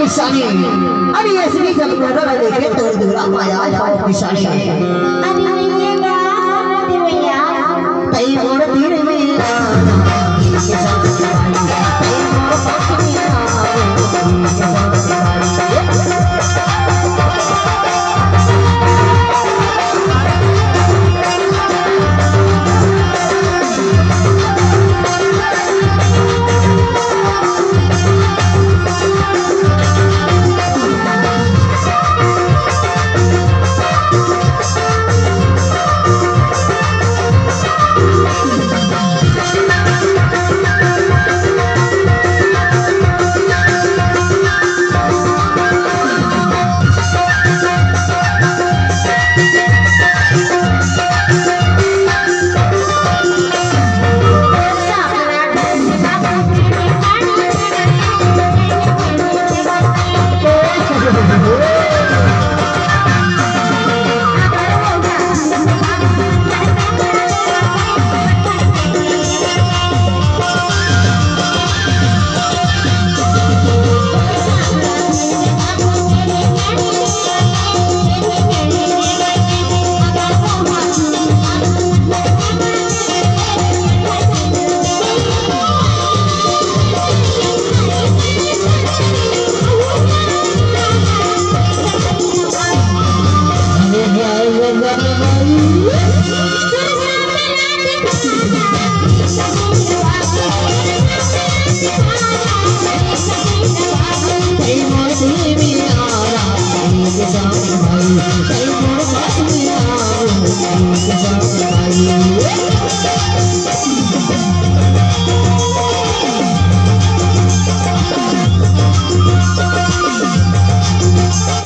अरे ऐसे जब प्रोग्राम देखे तो दूरा माया जाओ पिशानी अरे ये गाना दिवैया तई मोर तीर में के साथ तई मोर पास में के साथ भाई